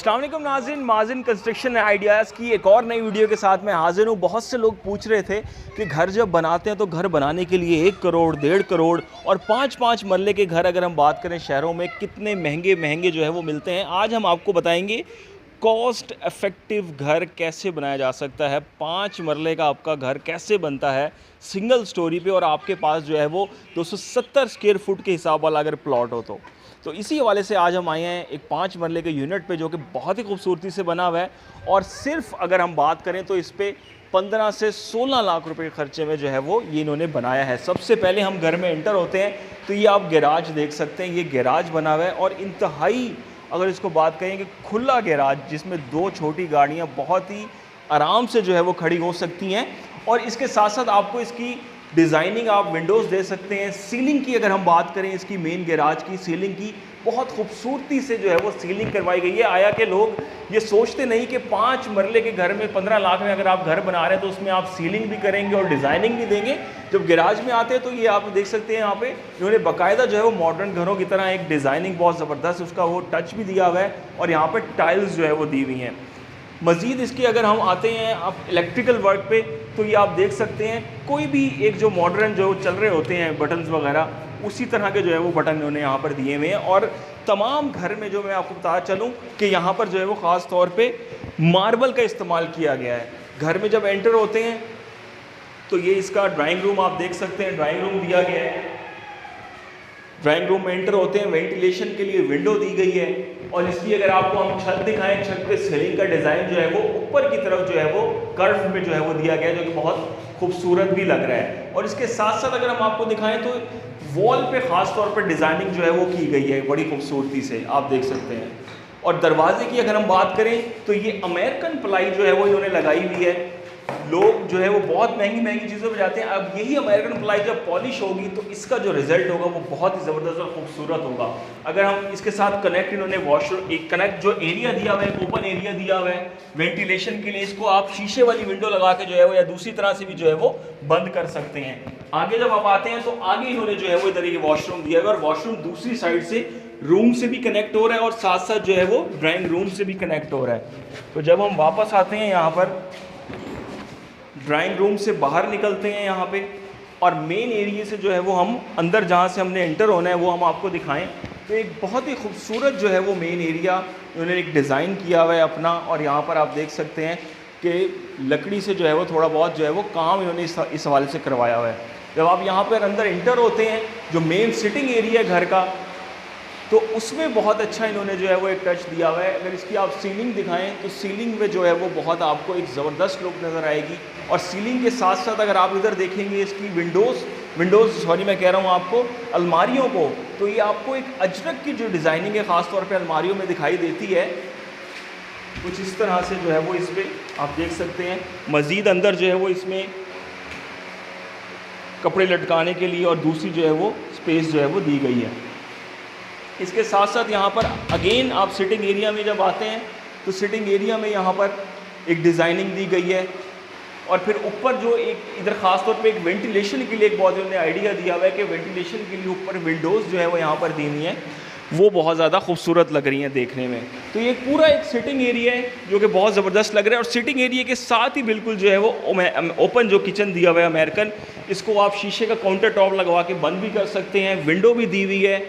अस्सलाम वालेकुम नाज़रीन, माज़िन कंस्ट्रक्शन आइडियाज़ की एक और नई वीडियो के साथ मैं हाजिर हूँ। बहुत से लोग पूछ रहे थे कि घर जब बनाते हैं तो घर बनाने के लिए 1 करोड़, 1.5 करोड़ और 5-5 मरले के घर अगर हम बात करें शहरों में कितने महंगे महंगे जो है वो मिलते हैं। आज हम आपको बताएंगे कॉस्ट इफ़ेक्टिव घर कैसे बनाया जा सकता है, 5 मरले का आपका घर कैसे बनता है सिंगल स्टोरी पे और आपके पास जो है वो 270 स्क्वायर फुट के हिसाब वाला अगर प्लॉट हो तो इसी हवाले से आज हम आए हैं एक 5 मरले के यूनिट पे जो कि बहुत ही खूबसूरती से बना हुआ है और सिर्फ अगर हम बात करें तो इस पे 15 से 16 लाख रुपए के खर्चे में जो है वो ये इन्होंने बनाया है। सबसे पहले हम घर में एंटर होते हैं तो ये आप गैराज देख सकते हैं, ये गैराज बना हुआ है और इंतहाई अगर इसको बात करें कि खुला गैराज जिसमें 2 छोटी गाड़ियाँ बहुत ही आराम से जो है वो खड़ी हो सकती हैं और इसके साथ साथ आपको इसकी डिज़ाइनिंग आप विंडोज़ दे सकते हैं। सीलिंग की अगर हम बात करें इसकी मेन गैराज की सीलिंग की बहुत खूबसूरती से जो है वो सीलिंग करवाई गई है। आया कि लोग ये सोचते नहीं कि 5 मरले के घर में 15 लाख में अगर आप घर बना रहे हैं तो उसमें आप सीलिंग भी करेंगे और डिज़ाइनिंग भी देंगे। जब गैराज में आते हैं तो ये आप देख सकते हैं यहाँ पे इन्होंने बाकायदा जो है वो मॉडर्न घरों की तरह एक डिज़ाइनिंग बहुत ज़बरदस्त उसका वो टच भी दिया हुआ है और यहाँ पर टाइल्स जो है वो दी हुई हैं। मज़ीद इसके अगर हम आते हैं आप इलेक्ट्रिकल वर्क पे तो ये आप देख सकते हैं कोई भी एक जो मॉडर्न जो चल रहे होते हैं बटन्स वगैरह उसी तरह के जो है वो बटन इन्होंने यहाँ पर दिए हुए हैं और तमाम घर में जो मैं आपको बताना चलूँ कि यहाँ पर जो है वो ख़ास तौर पे मार्बल का इस्तेमाल किया गया है। घर में जब एंटर होते हैं तो ये इसका ड्राइंग रूम आप देख सकते हैं, ड्राइंग रूम दिया गया है। ड्राइंग रूम में एंटर होते हैं, वेंटिलेशन के लिए विंडो दी गई है और इसकी अगर आपको हम छत दिखाएं, छत पे सीलिंग का डिज़ाइन जो है वो ऊपर की तरफ जो है वो कर्व में जो है वो दिया गया है जो कि बहुत खूबसूरत भी लग रहा है। और इसके साथ साथ अगर हम आपको दिखाएं तो वॉल पे ख़ास तौर पर डिज़ाइनिंग जो है वो की गई है बड़ी खूबसूरती से आप देख सकते हैं। और दरवाजे की अगर हम बात करें तो ये अमेरिकन प्लाई जो है वो इन्होंने लगाई हुई है। लोग जो है वो बहुत महंगी महंगी चीज़ों पे जाते हैं, अब यही अमेरिकन प्लाई जब पॉलिश होगी तो इसका जो रिजल्ट होगा वो बहुत ही ज़बरदस्त और खूबसूरत होगा। अगर हम इसके साथ कनेक्ट इन्होंने वॉशरूम एक कनेक्ट जो एरिया दिया हुआ है, ओपन एरिया दिया हुआ है वेंटिलेशन के लिए, इसको आप शीशे वाली विंडो लगा के जो है वो या दूसरी तरह से भी जो है वो बंद कर सकते हैं। आगे जब आप आते हैं तो आगे इन्होंने जो है वो इधर ये वॉशरूम दिया हुआ है और वॉशरूम दूसरी साइड से रूम से भी कनेक्ट हो रहा है और साथ साथ जो है वो ड्राइंग रूम से भी कनेक्ट हो रहा है। तो जब हम वापस आते हैं यहाँ पर ड्राइंग रूम से बाहर निकलते हैं यहाँ पे और मेन एरिया से जो है वो हम अंदर जहाँ से हमने एंटर होना है वो हम आपको दिखाएं तो एक बहुत ही खूबसूरत जो है वो मेन एरिया उन्होंने एक डिज़ाइन किया हुआ है अपना और यहाँ पर आप देख सकते हैं कि लकड़ी से जो है वो थोड़ा बहुत जो है वो काम इन्होंने इस हवाले से करवाया हुआ है। जब आप यहाँ पर अंदर एंटर होते हैं जो मेन सिटिंग एरिया है घर का तो उसमें बहुत अच्छा इन्होंने जो है वो एक टच दिया हुआ है। अगर इसकी आप सीलिंग दिखाएं तो सीलिंग में जो है वो बहुत आपको एक ज़बरदस्त लुक नज़र आएगी और सीलिंग के साथ साथ अगर आप इधर देखेंगे इसकी विंडोज़ सॉरी मैं कह रहा हूँ आपको अलमारियों को, तो ये आपको एक अजरक की जो डिज़ाइनिंग है ख़ास तौर पे अलमारियों में दिखाई देती है कुछ इस तरह से जो है वो इस पर आप देख सकते हैं। मज़ीद अंदर जो है वो इसमें कपड़े लटकाने के लिए और दूसरी जो है वो स्पेस जो है वो दी गई है। इसके साथ साथ यहाँ पर अगेन आप सिटिंग एरिया में जब आते हैं तो सिटिंग एरिया में यहाँ पर एक डिज़ाइनिंग दी गई है और फिर ऊपर जो एक इधर ख़ास तौर पे एक वेंटिलेशन के लिए एक बहुत उन्होंने आइडिया दिया हुआ है कि वेंटिलेशन के लिए ऊपर विंडोज़ जो है वो यहाँ पर दी हुई हैं, वो बहुत ज़्यादा खूबसूरत लग रही हैं देखने में। तो ये पूरा एक सिटिंग एरिया है जो कि बहुत ज़बरदस्त लग रहा है और सिटिंग एरिया के साथ ही बिल्कुल जो है वो ओपन जो किचन दिया हुआ है अमेरिकन, इसको आप शीशे का काउंटर टॉप लगवा के बंद भी कर सकते हैं। विंडो भी दी हुई है,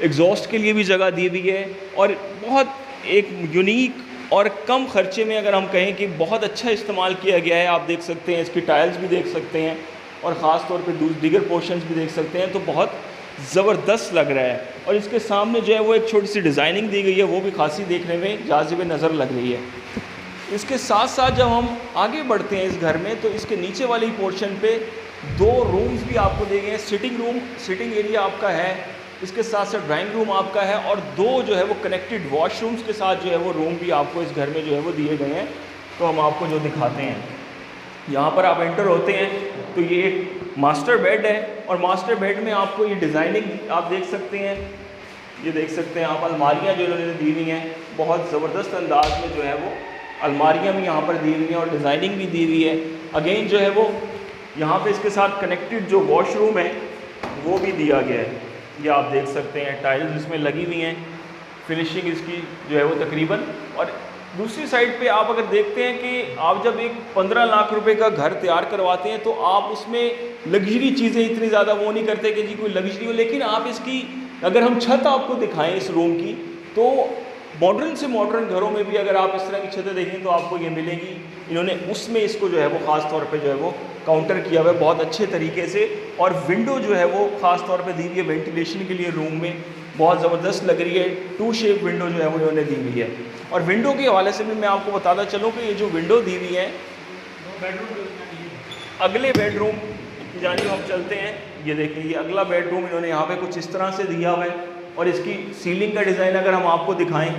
एग्जॉस्ट के लिए भी जगह दी हुई है और बहुत एक यूनिक और कम खर्चे में अगर हम कहें कि बहुत अच्छा इस्तेमाल किया गया है। आप देख सकते हैं इसकी टाइल्स भी देख सकते हैं और ख़ास तौर पे दीगर पोर्शंस भी देख सकते हैं, तो बहुत ज़बरदस्त लग रहा है। और इसके सामने जो है वो एक छोटी सी डिज़ाइनिंग दी गई है, वो भी खासी देखने में जाज़िब नज़र लग रही है। इसके साथ साथ जब हम आगे बढ़ते हैं इस घर में तो इसके नीचे वाली पोर्शन पे 2 रूम्स भी आपको दिए गए हैं। सिटिंग एरिया आपका है, इसके साथ साथ ड्राइंग रूम आपका है और 2 जो है वो कनेक्टेड वॉशरूम्स के साथ जो है वो रूम भी आपको इस घर में जो है वो दिए गए हैं। तो हम आपको जो दिखाते हैं, यहाँ पर आप एंटर होते हैं तो ये एक मास्टर बेड है और मास्टर बेड में आपको ये डिज़ाइनिंग आप देख सकते हैं, ये देख सकते हैं आप अलमारियाँ जो इन्होंने दी हुई हैं बहुत ज़बरदस्त अंदाज में जो है वो अलमारियाँ भी यहाँ पर दी हुई हैं और डिज़ाइनिंग भी दी हुई है। अगेन जो है वो यहाँ पे इसके साथ कनेक्टेड जो वॉशरूम है वो भी दिया गया है, ये आप देख सकते हैं टाइल्स इसमें लगी हुई हैं। फिनिशिंग इसकी जो है वो तकरीबन और दूसरी साइड पे आप अगर देखते हैं कि आप जब एक 15 लाख रुपए का घर तैयार करवाते हैं तो आप उसमें लग्जरी चीज़ें इतनी ज़्यादा वो नहीं करते कि जी कोई लग्जरी हो, लेकिन आप इसकी अगर हम छत आपको दिखाएं इस रूम की, तो मॉडर्न से मॉडर्न घरों में भी अगर आप इस तरह की छतें देखें तो आपको ये मिलेगी। इन्होंने उसमें इसको जो है वो ख़ास तौर पे जो है वो काउंटर किया हुआ है बहुत अच्छे तरीके से, और विंडो जो है वो ख़ास तौर पे दी हुई है वेंटिलेशन के लिए रूम में, बहुत ज़बरदस्त लग रही है। 2 शेप विंडो जो है वो इन्होंने दी हुई है। और विंडो के हवाले से भी मैं आपको बताता चलूँ कि ये जो विंडो दी हुई है, अगले बेडरूम की जानिब हम चलते हैं। ये देखिए, ये अगला बेडरूम इन्होंने यहाँ पे कुछ इस तरह से दिया हुआ है, और इसकी सीलिंग का डिज़ाइन अगर हम आपको दिखाएं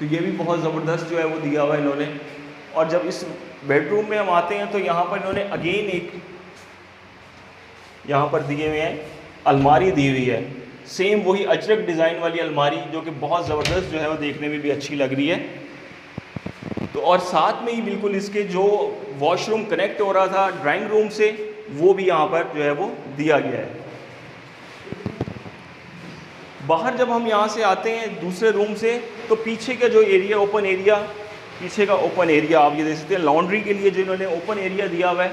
तो ये भी बहुत ज़बरदस्त जो है वो दिया हुआ है इन्होंने। और जब इस बेडरूम में हम आते हैं तो यहाँ पर इन्होंने अगेन एक यहाँ पर दिए हुए हैं अलमारी दी हुई है, सेम वही अजरक डिज़ाइन वाली अलमारी, जो कि बहुत ज़बरदस्त जो है वो देखने में भी अच्छी लग रही है। तो और साथ में ही बिल्कुल इसके जो वॉशरूम कनेक्ट हो रहा था ड्राइंग रूम से, वो भी यहाँ पर जो है वो दिया गया है। बाहर जब हम यहाँ से आते हैं दूसरे रूम से, तो पीछे का जो एरिया, ओपन एरिया, पीछे का ओपन एरिया आप ये देख सकते हैं। लॉन्ड्री के लिए जो इन्होंने ओपन एरिया दिया हुआ है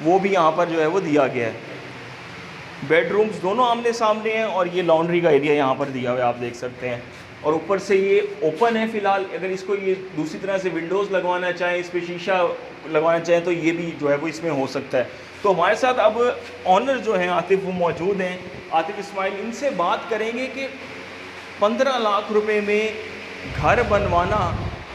वो भी यहाँ पर जो है वो दिया गया है। बेडरूम्स दोनों आमने सामने हैं, और ये लॉन्ड्री का एरिया यहाँ पर दिया हुआ है, आप देख सकते हैं। और ऊपर से ये ओपन है फ़िलहाल, अगर इसको ये दूसरी तरह से विंडोज़ लगवाना चाहें, इस पर शीशा लगवाना चाहें, तो ये भी जो है वो इसमें हो सकता है। तो हमारे साथ अब ऑनर जो हैं आतिफ, वो मौजूद हैं, आतिफ इस्माइल। इनसे बात करेंगे कि 15 लाख रुपए में घर बनवाना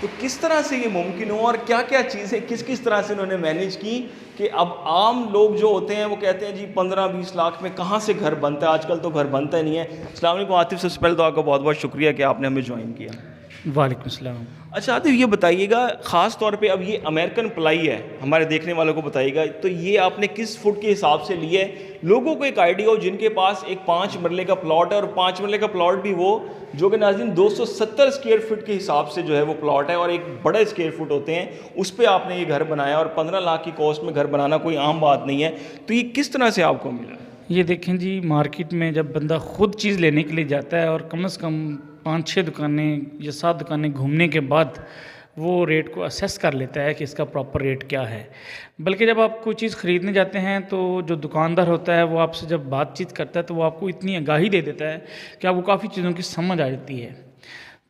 तो किस तरह से ये मुमकिन हो, और क्या क्या चीज़ें किस किस तरह से उन्होंने मैनेज की कि अब आम लोग जो होते हैं वो कहते हैं जी 15-20 लाख में कहाँ से घर बनता है, आजकल तो घर बनता ही नहीं है। अस्सलाम वालेकुम आतिफ, सबसे पहले तो आपका बहुत बहुत शुक्रिया कि आपने हमें ज्वाइन किया। वालेकुम सलाम। अच्छा आतिफ, ये बताइएगा ख़ास तौर पे अब ये अमेरिकन प्लाई है, हमारे देखने वालों को बताइएगा, तो ये आपने किस फुट के हिसाब से लिया है, लोगों को एक आइडिया हो जिनके पास एक 5 मरले का प्लॉट है, और 5 मरले का प्लॉट भी वो जो कि नाज़रीन 270 स्क्वायर फीट के हिसाब से जो है वो प्लॉट है, और एक बड़े स्क्वायर फुट होते हैं, उस पर आपने ये घर बनाया, और 15 लाख की कॉस्ट में घर बनाना कोई आम बात नहीं है। तो ये किस तरह से आपको मिला? ये देखें जी, मार्केट में जब बंदा ख़ुद चीज़ लेने के लिए जाता है और कम से कम 5-6 दुकानें या 7 दुकानें घूमने के बाद वो रेट को असेस कर लेता है कि इसका प्रॉपर रेट क्या है। बल्कि जब आप कोई चीज़ ख़रीदने जाते हैं तो जो दुकानदार होता है वो आपसे जब बातचीत करता है तो वो आपको इतनी आगाही दे देता है कि आपको काफ़ी चीज़ों की समझ आ जाती है।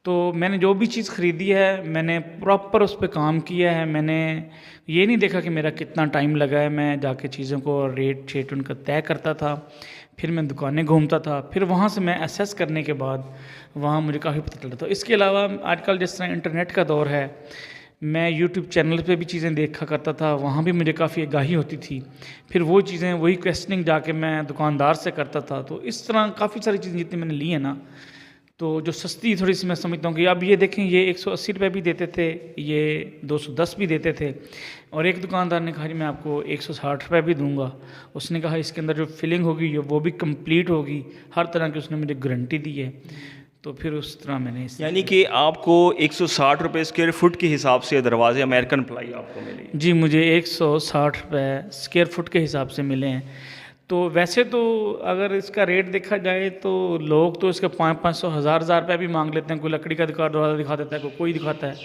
तो मैंने जो भी चीज़ ख़रीदी है मैंने प्रॉपर उस पर काम किया है। मैंने ये नहीं देखा कि मेरा कितना टाइम लगा है, मैं जाके चीज़ों को रेट शेट उनका तय करता था, फिर मैं दुकानें घूमता था, फिर वहाँ से मैं असेस करने के बाद वहाँ मुझे काफ़ी पता चलता था। इसके अलावा आजकल जिस तरह इंटरनेट का दौर है, मैं यूट्यूब चैनल पे भी चीज़ें देखा करता था, वहाँ भी मुझे काफ़ी आगाही होती थी। फिर वो चीज़ें वही क्वेश्चनिंग जाके मैं दुकानदार से करता था। तो इस तरह काफ़ी सारी चीज़ें जितनी मैंने ली है ना, तो जो सस्ती थोड़ी सी मैं समझता हूँ कि अब ये देखें, ये 180 रुपये भी देते थे, ये 210 भी देते थे, और एक दुकानदार ने कहा जी मैं आपको 160 रुपये भी दूंगा। उसने कहा इसके अंदर जो फिलिंग होगी वो भी कंप्लीट होगी, हर तरह की उसने मुझे गारंटी दी है। तो फिर उस तरह मैंने यानी कि आपको 160 रुपये स्क्वायर फुट के हिसाब से दरवाजे अमेरिकन प्लाई आपको मिली? जी, मुझे 160 रुपये स्क्वायर फुट के हिसाब से मिले हैं। तो वैसे तो अगर इसका रेट देखा जाए तो लोग तो इसका 500-500 हज़ार रुपये भी मांग लेते हैं। कोई लकड़ी का दरवाज़ा दिखा देता है, कोई दिखाता है,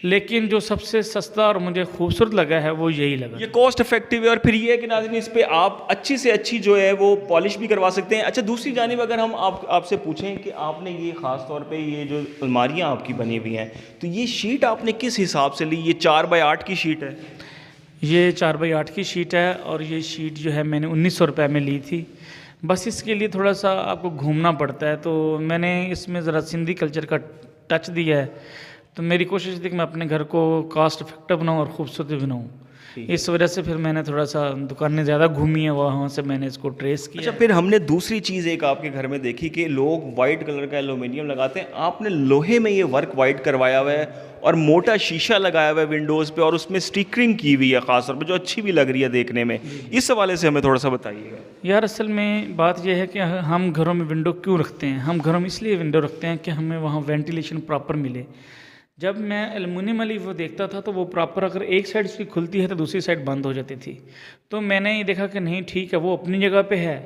लेकिन जो सबसे सस्ता और मुझे खूबसूरत लगा है वो यही लगा। ये कॉस्ट इफेक्टिव है, और फिर ये है कि नाज़रीन इस पे आप अच्छी से अच्छी जो है वो पॉलिश भी करवा सकते हैं। अच्छा, दूसरी जानिब अगर हम आपसे पूछें कि आपने ये ख़ास तौर पे ये जो अलमारियाँ आपकी बनी हुई हैं, तो ये शीट आपने किस हिसाब से ली? ये 4x8 की शीट है? ये 4x8 की शीट है, और ये शीट जो है मैंने 1900 रुपये में ली थी। बस इसके लिए थोड़ा सा आपको घूमना पड़ता है, तो मैंने इसमें ज़रा सिंधी कल्चर का टच दिया है। तो मेरी कोशिश थी कि मैं अपने घर को कॉस्ट इफेक्टिव बनाऊँ और ख़ूबसूरत बनाऊँ। इस वजह से फिर मैंने थोड़ा सा दुकानें ज़्यादा घूमी है, वहाँ से मैंने इसको ट्रेस किया। अच्छा, फिर हमने दूसरी चीज़ एक आपके घर में देखी कि लोग वाइट कलर का एलुमिनियम लगाते हैं, आपने लोहे में ये वर्क वाइट करवाया हुआ है, और मोटा शीशा लगाया हुआ है विंडोज़ पे, और उसमें स्टिकरिंग की हुई है ख़ास तौर पर, जो अच्छी भी लग रही है देखने में। इस हवाले से हमें थोड़ा सा बताइएगा। यार, असल में बात यह है कि हम घरों में विंडो क्यों रखते हैं? हम घरों में इसलिए विंडो रखते हैं कि हमें वहाँ वेंटिलेशन प्रॉपर मिले। जब मैं एल्युमिनियम वाली वो देखता था तो वो प्रॉपर अगर एक साइड उसकी खुलती है तो दूसरी साइड बंद हो जाती थी। तो मैंने ये देखा कि नहीं, ठीक है, वो अपनी जगह पे है,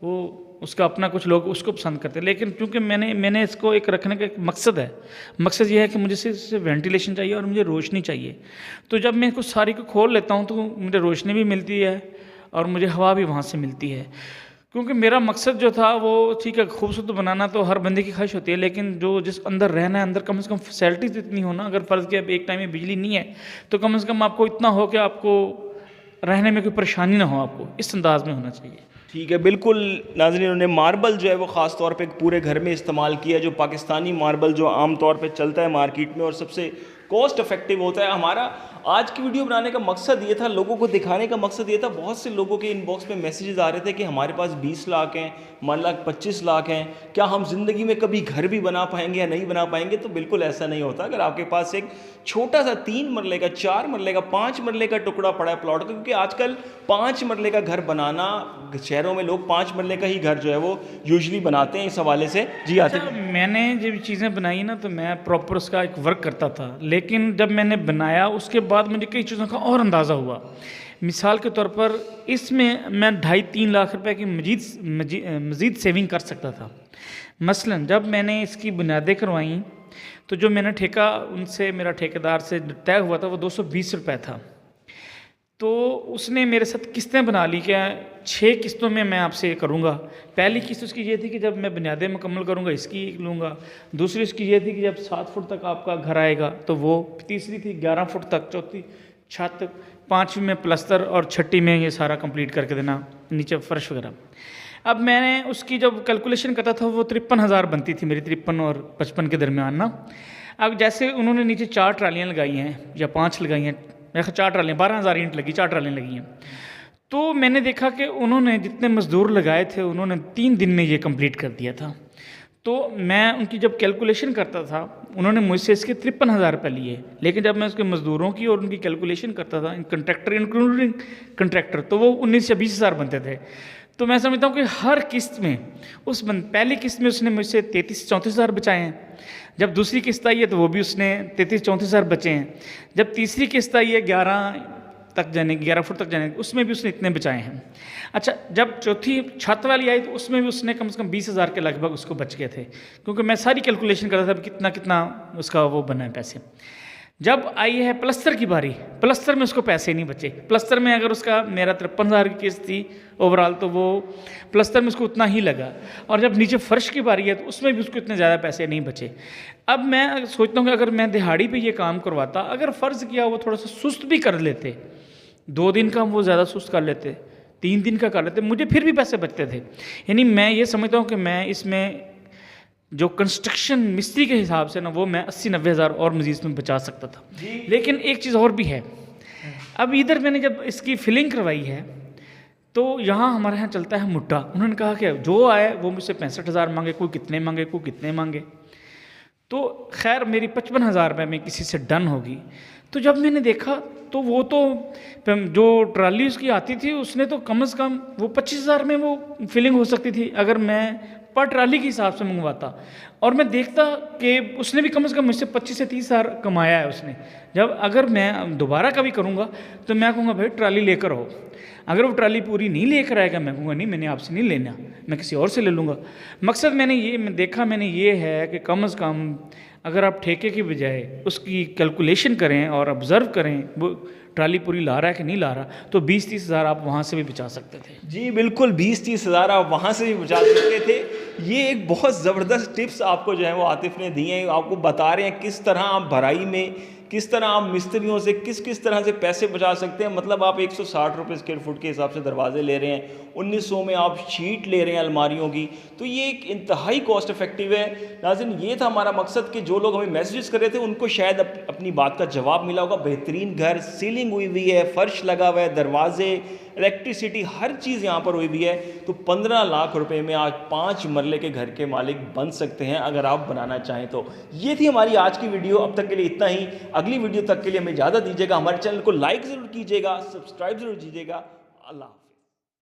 वो उसका अपना, कुछ लोग उसको पसंद करते हैं, लेकिन क्योंकि मैंने इसको एक रखने का एक मकसद है। मकसद ये है कि मुझे सिर्फ वेंटिलेशन चाहिए और मुझे रोशनी चाहिए। तो जब मैं इसको सारी को खोल लेता हूँ तो मुझे रोशनी भी मिलती है और मुझे हवा भी वहाँ से मिलती है। क्योंकि मेरा मकसद जो था वो, ठीक है, खूबसूरत बनाना तो हर बंदे की ख्वाहिश होती है, लेकिन जो जिस अंदर रहना है, अंदर कम से कम फैसिलिटीज़ इतनी हो ना। अगर फ़र्ज़ किया अब एक टाइम में बिजली नहीं है तो कम से कम आपको इतना हो कि आपको रहने में कोई परेशानी ना हो, आपको इस अंदाज में होना चाहिए। ठीक है, बिल्कुल नाज़रीन, उन्होंने मार्बल जो है वो ख़ास तौर पे पूरे घर में इस्तेमाल किया, जो पाकिस्तानी मार्बल जो आम तौर पे चलता है मार्केट में और सबसे कॉस्ट इफेक्टिव होता है। हमारा आज की वीडियो बनाने का मकसद ये था, लोगों को दिखाने का मकसद ये था। बहुत से लोगों के इनबॉक्स में मैसेजेस आ रहे थे कि हमारे पास 20 लाख हैं, मान लाख 25 लाख हैं, क्या हम ज़िंदगी में कभी घर भी बना पाएंगे या नहीं बना पाएंगे? तो बिल्कुल ऐसा नहीं होता। अगर आपके पास एक छोटा सा 3 मरले का, 4 मरले का, 5 मरले का टुकड़ा पड़ा है प्लॉट का, क्योंकि आजकल 5 मरले का घर बनाना, शहरों में लोग 5 मरले का ही घर जो है वो यूजुअली बनाते हैं। इस हवाले से जी आते हैं। मैंने जब चीज़ें बनाई ना तो मैं प्रॉपर उसका एक वर्क करता था, लेकिन जब मैंने बनाया उसके बाद मुझे कई चीज़ों का और अंदाज़ा हुआ। मिसाल के तौर पर इसमें मैं 2.5-3 लाख रुपए की मज़ीद सेविंग कर सकता था। मसलन जब मैंने इसकी बुनियादें करवाई तो जो मैंने ठेका उनसे, मेरा ठेकेदार से तय हुआ था, वो 220 रुपये था। तो उसने मेरे साथ किस्तें बना ली, क्या 6 किस्तों में मैं आपसे करूँगा। पहली किस्त उसकी ये थी कि जब मैं बुनियादें मुकम्मल करूँगा इसकी लूँगा। दूसरी उसकी ये थी कि जब 7 फुट तक आपका घर आएगा तो वो। तीसरी थी 11 फुट तक, चौथी छत, 5वीं में प्लस्तर और 6ठी में ये सारा कंप्लीट करके देना, नीचे फर्श वगैरह। अब मैंने उसकी जब कैलकुलेशन करता था वो 53,000 बनती थी मेरी, 53 और 55 के दरमियान ना। अब जैसे उन्होंने नीचे 4 ट्रालियाँ लगाई हैं या 5 लगाई हैं, 4 ट्रालियाँ, 12,000 ईंट लगी, 4 ट्रालियाँ लगी हैं। तो मैंने देखा कि उन्होंने जितने मज़दूर लगाए थे उन्होंने 3 दिन में ये कंप्लीट कर दिया था। तो मैं उनकी जब कैलकुलेशन करता था, उन्होंने मुझसे इसके 53,000 रुपये लिए, लेकिन जब मैं उसके मज़दूरों की और उनकी कैलकुलेशन करता था, कंट्रैक्टर इंक्लूडिंग कंट्रैक्टर, तो वो 19 या 20,000 बनते थे। तो मैं समझता हूँ कि हर किस्त में पहली किस्त में उसने मुझसे 33-34,000 बचाए हैं। जब दूसरी किस्त आई है तो वो भी उसने 33-34,000 बचे हैं। जब तीसरी किस्त आई है 11 फुट तक जाने, उसमें भी उसने इतने बचाए हैं। अच्छा, जब चौथी छत वाली आई तो उसमें भी उसने कम से कम 20,000 के लगभग उसको बच गए थे, क्योंकि मैं सारी कैलकुलेशन कर रहा था कितना कितना उसका वो बना है पैसे। जब आई है प्लस्तर की बारी, प्लस्तर में उसको पैसे नहीं बचे। प्लस्तर में अगर उसका मेरा 53,000 की किस्त थी ओवरऑल, तो वो प्लस्तर में उसको उतना ही लगा। और जब नीचे फर्श की बारी है तो उसमें भी उसको इतने ज़्यादा पैसे नहीं बचे। अब मैं सोचता हूँ कि अगर मैं दिहाड़ी पे ये काम करवाता, अगर फ़र्ज़ किया वो थोड़ा सा सुस्त भी कर लेते, 2 दिन का वो ज़्यादा सुस्त कर लेते, 3 दिन का कर लेते, मुझे फिर भी पैसे बचते थे। यानी मैं ये समझता हूँ कि मैं इसमें जो कंस्ट्रक्शन मिस्त्री के हिसाब से ना, वो मैं 80-90 हज़ार और मज़ीद में बचा सकता था। लेकिन एक चीज़ और भी है। अब इधर मैंने जब इसकी फिलिंग करवाई है तो यहाँ हमारे यहाँ चलता है मुट्ठा। उन्होंने कहा कि जो आए वो मुझसे 65,000 मांगे, कोई कितने मांगे, कोई कितने मांगे। तो खैर मेरी 55,000 रुपये में किसी से डन होगी। तो जब मैंने देखा तो वो तो जो ट्राली उसकी आती थी उसने तो कम से कम वो 25,000 में वो फिलिंग हो सकती थी अगर मैं पर ट्राली के हिसाब से मंगवाता। और मैं देखता कि उसने भी कम से कम मुझसे 25 से 30,000 कमाया है उसने। जब अगर मैं दोबारा कभी करूँगा तो मैं कहूँगा भाई ट्राली लेकर आओ। अगर वो ट्राली पूरी नहीं लेकर आएगा मैं कहूँगा नहीं, मैंने आपसे नहीं लेना, मैं किसी और से ले लूँगा। मकसद मैंने ये है कि कम से कम अगर आप ठेके की बजाय उसकी कैलकुलेशन करें और ऑब्ज़र्व करें वो ट्राली पूरी ला रहा है कि नहीं ला रहा, तो 20-30 हज़ार आप वहाँ से भी बचा सकते थे। जी बिल्कुल, 20-30 हज़ार आप वहाँ से भी बचा सकते थे। ये एक बहुत ज़बरदस्त टिप्स आपको जो है वो आतिफ़ ने दी हैं। आपको बता रहे हैं किस तरह आप भराई में, किस तरह आप मिस्त्रियों से किस तरह से पैसे बचा सकते हैं। मतलब आप 160 रुपये स्क्वायर फुट के हिसाब से दरवाजे ले रहे हैं, 1900 में आप शीट ले रहे हैं अलमारियों की, तो ये एक इंतहाई कॉस्ट इफेक्टिव है। नाज़रीन, ये था हमारा मकसद कि जो लोग हमें मैसेजेस कर रहे थे उनको शायद अपनी बात का जवाब मिला होगा। बेहतरीन घर, सीलिंग हुई हुई है, फर्श लगा हुआ है, दरवाजे, इलेक्ट्रिसिटी, हर चीज़ यहाँ पर हुई हुई है। तो 15 लाख रुपए में आज 5 मरले के घर के मालिक बन सकते हैं अगर आप बनाना चाहें तो। ये थी हमारी आज की वीडियो। अब तक के लिए इतना ही। अगली वीडियो तक के लिए हमें इजाज़त दीजिएगा। हमारे चैनल को लाइक ज़रूर कीजिएगा, सब्सक्राइब ज़रूर कीजिएगा। अल्लाह।